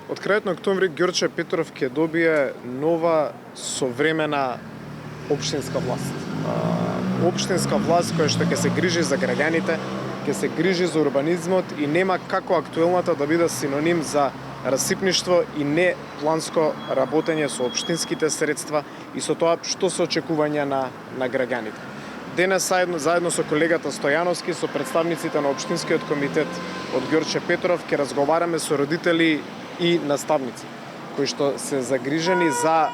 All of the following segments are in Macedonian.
Од крајот на октомври Ѓорче Петров ќе добие нова современа општинска власт. Општинска власт која што ќе се грижи за граѓаните, ќе се грижи за урбанизмот и нема како актуелната да биде синоним за расипништво и не планско работење со општинските средства и со тоа што се очекувања на граѓаните. Денес заедно со колегата Стојановски, со представниците на Општинскиот комитет од Ѓорче Петров, ќе разговараме со родители и наставници, кои што се загрижени за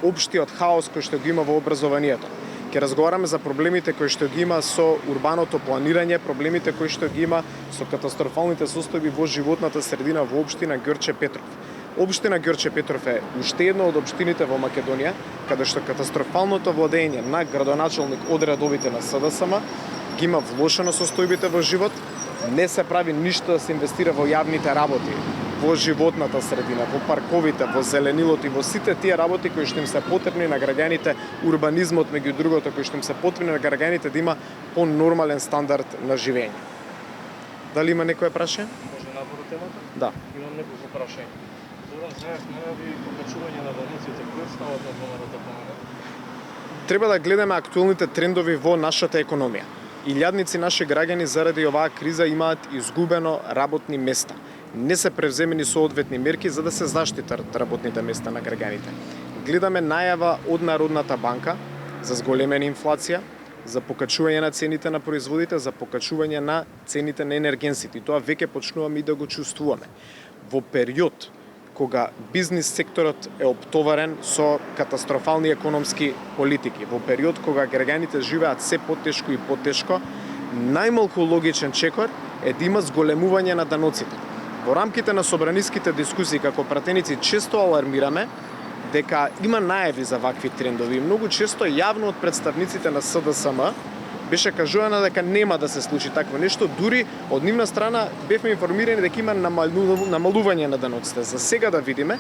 општиот хаос кој што го има во образованието. Ќе разговараме за проблемите кои што ги има со урбаното планирање, проблемите кои што ги има со катастрофалните состојби во животната средина во општина Ѓорче Петров. Општина Ѓорче Петров е уште една од општините во Македонија каде што катастрофалното владење на градоначалник од редовите на СДСМ ги има влошено состојбите во живот, не се прави ништо да се инвестира во јавните работи, во животната средина, во парковите, во зеленилото и во сите тие работи кои што им се потребни на граѓаните, урбанизмот меѓу другото кои што им се потребни на граѓаните да има понормален стандард на живење. Дали има некој прашање? Може набор темата? Да. Имам неколку прашања. Зоран Заев најави покачување на даноците. Кој ставот на ВМРО да помага? Треба да гледаме актуелните трендови во нашата економија. Илјадници наши граѓани заради оваа криза имаат изгубено работни места. Не се превземени соодветни мерки за да се заштитат работните места на граѓаните. Гледаме најава од Народната банка за зголемена инфлација, за покачување на цените на производите, за покачување на цените на енергенсите. И тоа веќе почнуваме и да го чувствуваме. Во период кога бизнис секторот е оптоварен со катастрофални економски политики, во период кога граѓаните живеат се потешко и потешко, најмалку логичен чекор е да има зголемување на даноците. Во рамките на собраниските дискусии како пратеници често алармираме дека има најави за вакви трендови и многу често јавно од представниците на СДСМ беше кажувано дека нема да се случи такво нешто, дури од нивна страна бевме информирани дека има намалување на даноците. За сега да видиме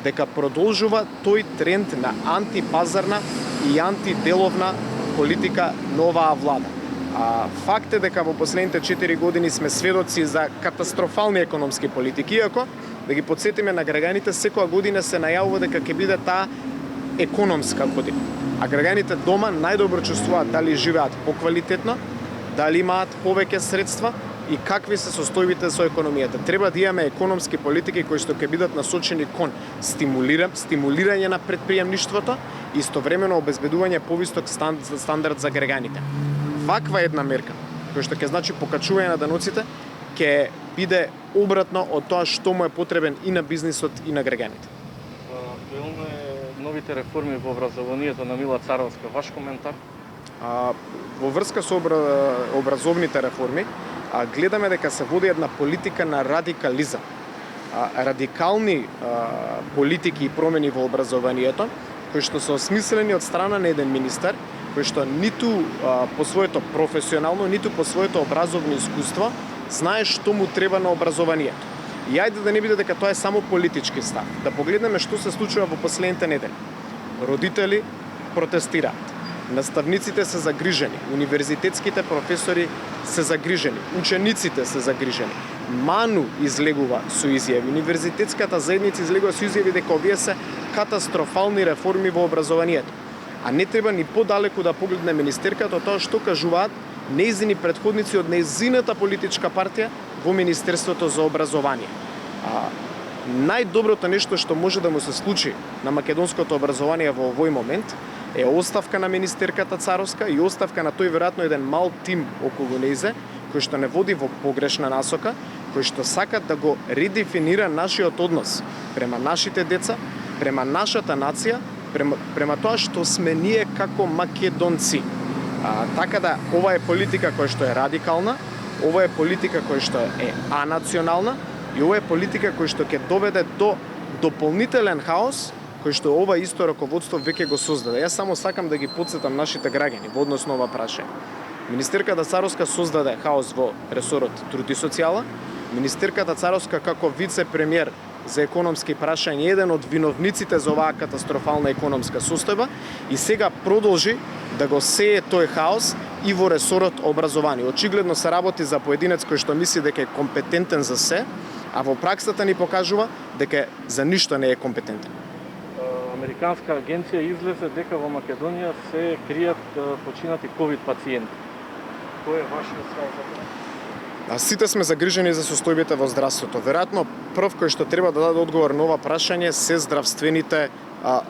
дека продолжува тој тренд на антипазарна и антиделовна политика на оваа влада. Факт е дека во последните 4 години сме сведоци за катастрофални економски политики, иако да ги потсетиме на граѓаните, секоја година се најавува дека ќе биде таа економска година. А граѓаните дома најдобро чувствуваат дали живеат поквалитетно, дали имаат повеќе средства и какви се состојбите со економијата. Треба да имаме економски политики кои што ќе бидат насочени кон стимулирање на претприемништвото и истовремено обезбедување повисок стандард за граѓаните. Ваква една мерка, која што ќе значи покачување на даноците, ќе биде обратно од тоа што му е потребен и на бизнисот и на граѓаните. Актуелно е новите реформи во образованието на Мила Царовска. Ваш коментар? Во врска со образовните реформи, гледаме дека се води една политика на радикализам. Радикални политики и промени во образованието, кои што се осмислени од страна на еден министар, кој што ниту по своето професионално, ниту по своето образовно искуство знае што му треба на образованието. И ајде да не биде дека тоа е само политички став. Да погледнеме што се случува во последните недели. Родители протестираат. Наставниците се загрижени, универзитетските професори се загрижени, учениците се загрижени. МАНУ излегува со изјави, универзитетската заедница излегува со изјави дека овие се катастрофални реформи во образованието. А не треба ни подалеку да погледне министерката од тоа што кажуваат неизини претходници од неизината политичка партија во Министерството за образование. Најдоброто нешто што може да му се случи на македонското образование во овој момент е оставка на министерката Царовска и оставка на тој веројатно еден мал тим околу нејзе, кој што не води во погрешна насока, кој што сака да го редефинира нашиот однос према нашите деца, према нашата нација, према тоа што сме ние како македонци. Така да, ова е политика која што е радикална, ова е политика која што е анационална и ова е политика која што ќе доведе до дополнителен хаос кој што ова исто раководство веќе го создаде. Јас само сакам да ги потсетам нашите граѓани во однос на ова прашање. Министерката Царовска создаде хаос во ресорот труд и социјала. Министерката Царовска како вице-премиер за економски прашања еден од виновниците за оваа катастрофална економска состојба и сега продолжи да го сее тој хаос и во ресорот образование. Очигледно се работи за поединец кој што мисли дека е компетентен за се, а во праксата ни покажува дека за ништо не е компетентен. Американска агенција излезе дека во Македонија се кријат починати ковид пациенти. Кој е вашиот став за тоа? Сите сме загрижени за состојбите во здравството. Веројатно, прв кој што треба да даде одговор на ова прашање се здравствените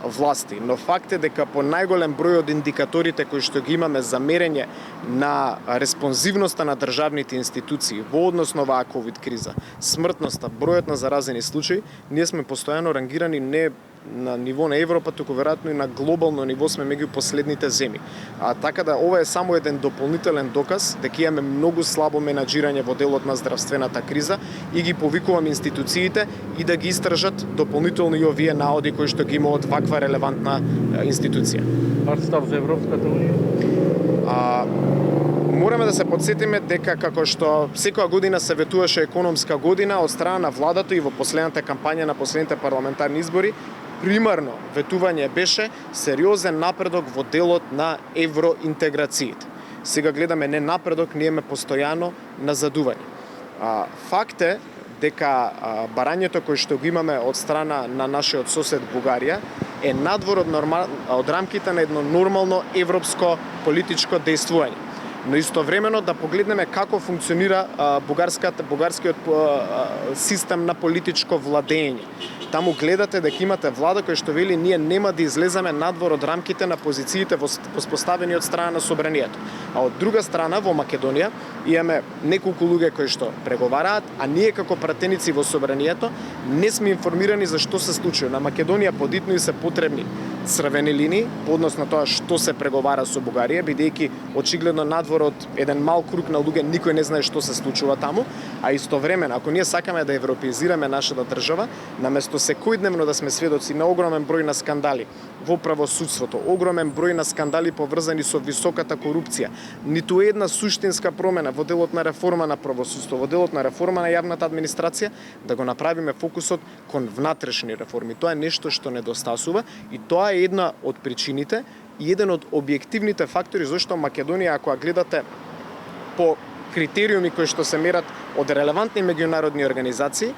власти. Но факт е дека по најголем број од индикаторите кои што ги имаме за мерење на респонзивноста на државните институции во однос на оваа ковид криза, смртноста, бројот на заразени случаи, ние сме постојано рангирани не на ниво на Европа, туку веројатно и на глобално ниво сме меѓу последните земји. Така да ова е само еден дополнителен доказ дека имаме многу слабо менаџирање во делот на здравствената криза и ги повикувам институциите и да ги истражат дополнително и овие наоди кои што ги имаат ваква релевантна институција. Ваш став за Европската унија? Мораме да се подсетиме дека како што секоја година се ветуваше економска година од страна на владата и во последната кампања на последните парламентарни избори, примарно ветување беше сериозен напредок во делот на евроинтеграциите. Сега гледаме не напредок, ние имаме постојано назадување. Факт е дека барањето кое што го имаме од страна на нашиот сосед Бугарија е надвор од рамките на едно нормално европско политичко дејствување. Но истовремено да погледнеме како функционира бугарскиот систем на политичко владење. Таму гледате дека имате влада која што вели ние нема да излеземе надвор од рамките на позициите воспоставени од страна на собранието. А од друга страна во Македонија имаме неколку луѓе кои што преговараат, а ние како пратеници во собранието не сме информирани за што се случува. На Македонија подитно и се потребни црвени линии по однос на тоа што се преговара со Бугарија, бидејќи очигледно надвор од еден мал круг на луѓе никој не знае што се случува таму, а истовремено ако ние сакаме да европеизираме нашата држава, наместо секојдневно да сме сведоци на огромен број на скандали во правосудството, огромен број на скандали поврзани со високата корупција, ниту една суштинска промена во делот на реформа на правосудство, во делот на реформа на јавната администрација, да го направиме фокусот кон внатрешни реформи. Тоа е нешто што недостасува и тоа е една од причините и еден од објективните фактори зашто Македонија, ако ја гледате по критериуми кои што се мерат од релевантни меѓународни организации,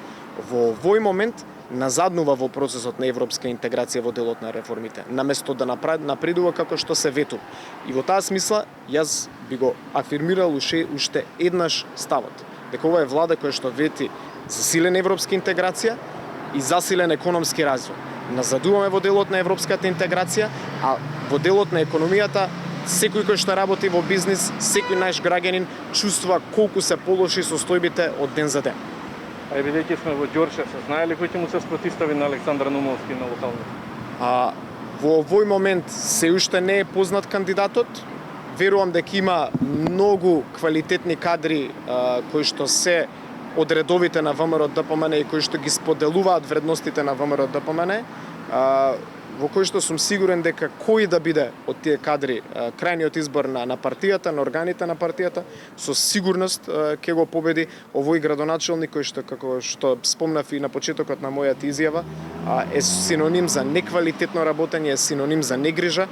во овој момент назаднува во процесот на европска интеграција во делот на реформите, наместо да напредува како што се ветува. И во таа смисла, јас би го афирмирал уште еднаш ставот, дека ова е влада која што вети засилена европска интеграција и засилен економски развој. Назадуваме во делот на европската интеграција, а во делот на економијата секој кој што работи во бизнис, секој наш граѓанин чувствува колку се полоши состојбите од ден за ден. А бидејќи сме во Ѓорче, се знае ли кој ќе му се спротистави на Александар Нумовски на локалните? Во овој момент се уште не е познат кандидатот. Верувам дека има многу квалитетни кадри кои што се од редовите на ВМРО ДПМН и кои што ги споделуваат вредностите на ВМРО ДПМН, во кој што сум сигурен дека кој да биде од тие кадри крајниот избор на партијата, на органите на партијата, со сигурност ќе го победи овој градоначелник кој што, како што спомнав и на почетокот на мојата изјава, е синоним за неквалитетно работење, е синоним за негрижа,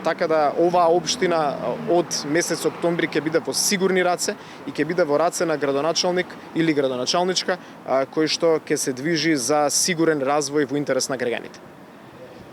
така да оваа општина од месец октомври ќе биде во сигурни раце и ќе биде во раце на градоначелник или градоначалничка кој што ќе се движи за сигурен развој во интерес на граѓаните.